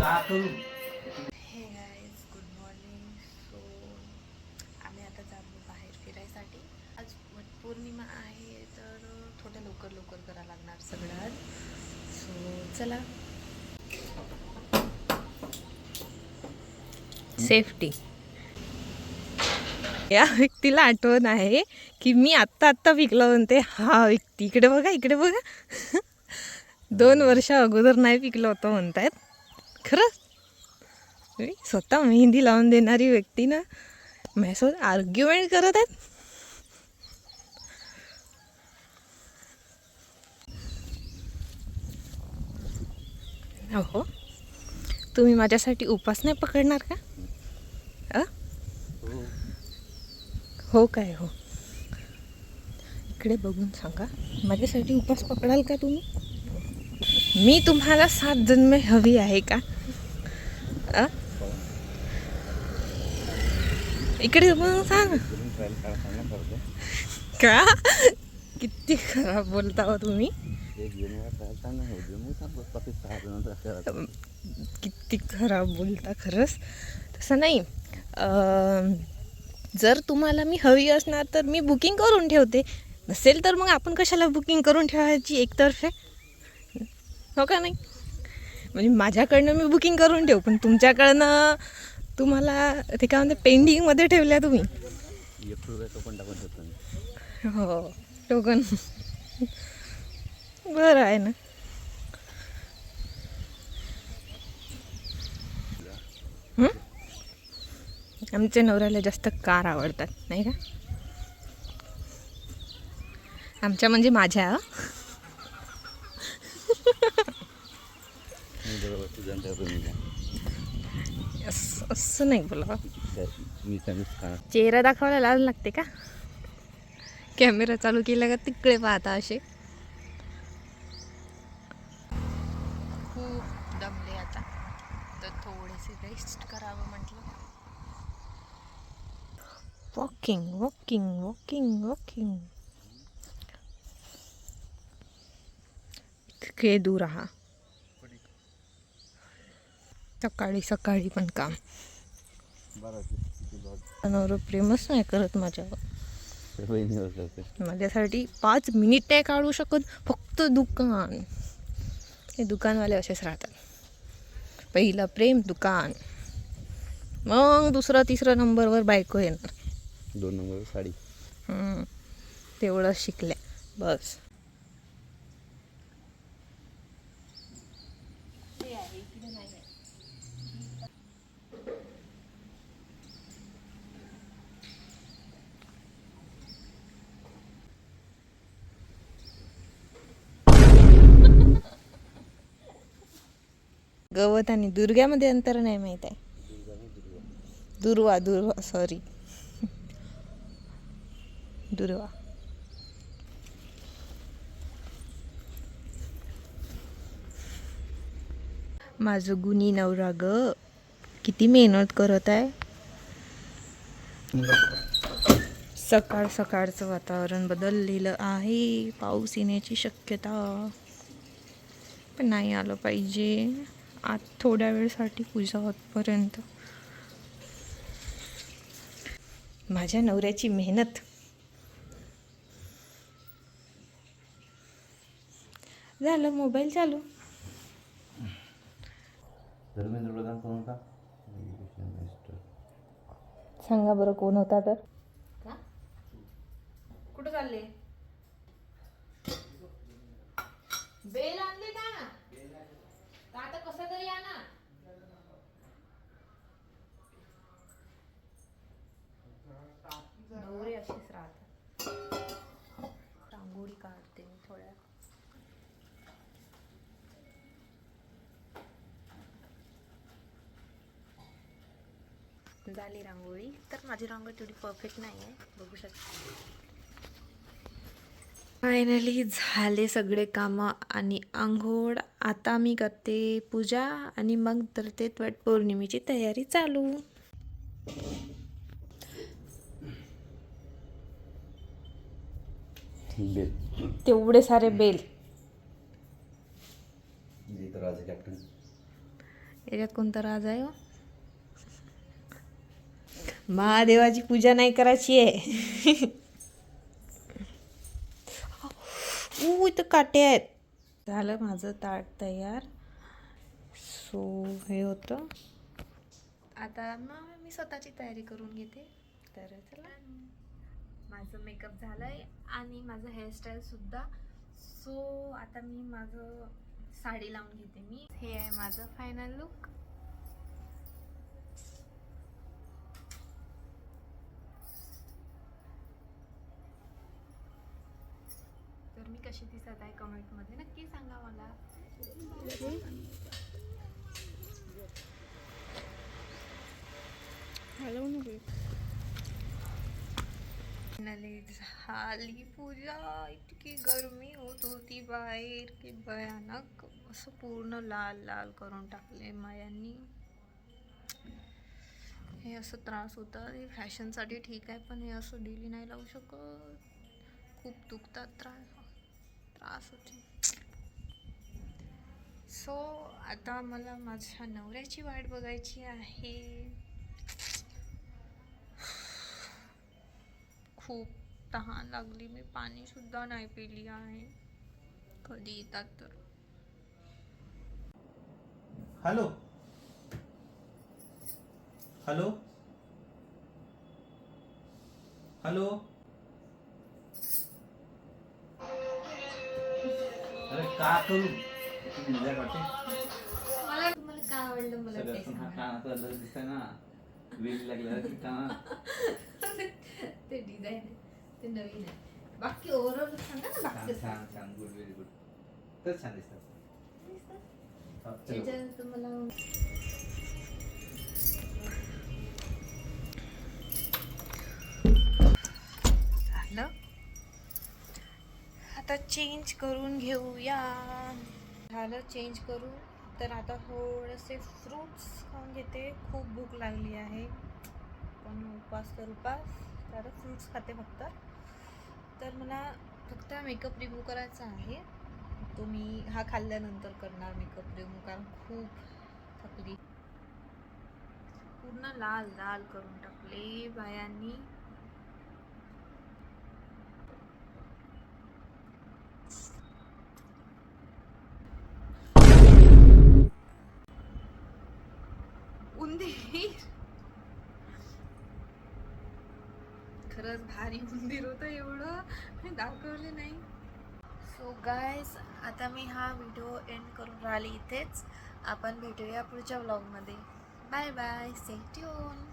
हे guys, good morning. So आम्ही आता चाललो बाहेर फिरायसाठी. आज वटपौर्णिमा आहे, तर थोडं लवकर लवकर करायला लागणार सगळं आज. सो चला. सेफ्टी. या व्यक्तीला आठवण आहे की मी आत्ता आत्ता पिकलो म्हणते. हा व्यक्ती इकडे बघा, इकडे बघा. 2 वर्ष अगोदर नाही पिकलं होतं म्हणतायत. खरं स्वतः मेहंदी लावून देणारी व्यक्ती ना माझ्यासोबत आर्ग्युमेंट करत आहेत. हो, तुम्ही माझ्यासाठी उपास नाही पकडणार का? हो काय? हो, इकडे बघून सांगा, माझ्यासाठी उपास पकडाल का तुम्ही? मी तुम्हाला 7 जन्मे हवी आहे का? इकडे बघून सांग. का किती खराब बोलता हो तुम्ही. किती खराब बोलता खरंच. तसं नाही. जर तुम्हाला मी हवी असणार तर मी बुकिंग करून ठेवते. नसेल तर मग आपण कशाला बुकिंग करून ठेवायची एकतर्फे, हो का नाही? म्हणजे माझ्याकडनं मी बुकिंग करून ठेवू, पण तुमच्याकडनं तुम्हाला ते काय म्हणते पेंडिंगमध्ये ठेवल्या तुम्ही. हो, टोकन. बरं आहे ना. आमच्या नवऱ्याला जास्त कार आवडतात, नाही का? आमच्या म्हणजे माझ्या. असं नाही बोला. चेहरा दाखवायला लाज लागते का? कॅमेरा चालू केला का तिकडे पाहता असे. खूप दमले आता, तर थोडेसे रेस्ट करावं म्हटलं. Walking walking walking walking. इतके दूर आहा. सकाळी सकाळी पण काम. नवरा प्रेमच नाही करत माझ्यावर. माझ्यासाठी 5 मिनिट नाही काढू शकत. फक्त दुकान. हे दुकानवाले असेच राहतात. पहिलं प्रेम दुकान, मग दुसरा तिसरा नंबरवर बायको येणार. 2 नंबर साडी. तेवढं शिकल्या बस. गवत आणि दुर्ग्यामध्ये अंतर नाही माहीत आहे. दुर्वा दुर्वा सॉरी दुर्वा. माझं गुणी नवरा ग किती मेहनत करत आहे. सकाळ सकाळचं वातावरण बदललेलं आहे. पाऊस येण्याची शक्यता, पण नाही आलं पाहिजे आज थोड्या वेळसाठी पूजा होतपर्यंत. माझ्या नवऱ्याची मेहनत. झालं मोबाईल चालू. धर्मेंद्र प्रधान कोण होता? सांगा बरं कोण होता तर. कुठं चालले? बेल आणले का? आता कसं तरी या ना. नवरे अशीच राहतात. रांगोळी काढते मी थोड्या. झाली रांगोळी. तर माझी रांगोळी थोडी परफेक्ट नाही आहे, बघू शकता. फायनली झाले सगळे कामं आणि आंघोळ. आता मी करते पूजा आणि मग करते वटपौर्णिमेची तयारी चालू. तेवढे सारे बेल. याच्यात कोणता राज आहे हो? महादेवाची पूजा नाही करायची आहे. इथं काटे आहेत. झालं माझं ताट तयार. सो हे होतं. आता मग मी स्वतःची तयारी करून घेते. तर चला, माझं मेकअप झालंय आणि माझं हेअरस्टाईल सुद्धा. सो आता मी माझं साडी लावून घेते. मी हे आहे माझं फायनल लुक. तर मी कशी दिसत आहे कमेंटमध्ये नक्की सांगा मला. फायनली झाली पूजा. इतकी गरमी होत होती बाहेर की भयानक. असं पूर्ण लाल लाल करून टाकले मायांनी. हे असं त्रास होता. हे फॅशनसाठी ठीक आहे, पण हे असं डेली नाही लावू शकत. खूप दुखतात, त्रास होते. सो आता मला माझ्या नवऱ्याची वाट बघायची आहे. खूप तहान लागली. मी पाणी सुद्धा नाही पिली आहे. कधी येतात तर. Hello hello hello. अरे का करू तुझ्या वाटे मला तुम्हाला काय आवडलं मला ते सांगा. कानाचा दिसतंय ना. वेल लागला की काना. ते डिझाईन आहे, ते नवीन आहे. बाकी ओव्हरऑल सांगा ना. बाकी छान छान गुड व्हेरी गुड. तर छान दिसतात. त्याच्यानंतर मला झालं. आता चेंज करून घेऊया. झालं चेंज करून. तर आता थोडेसे फ्रूट्स खाऊन घेते. खूप भूक लागली आहे, पण उपास तर उपास. तर फ्रूट्स खाते फक्त. तर मला फक्त मेकअप रिमूव्ह करायचा आहे. तो मी हा खाल्ल्यानंतर करणार मेकअप रिमूव्ह, कारण खूप थकली. पूर्ण लाल लाल करून टाकले बायांनी. उंदीर खरंच भारी उंदीर होतं. एवढं मी दाखवले नाही. सो गाईज, आता मी हा व्हिडिओ एंड करून राहिली इथेच. आपण भेटूया पुढच्या व्लॉगमध्ये. Bye bye, stay tune.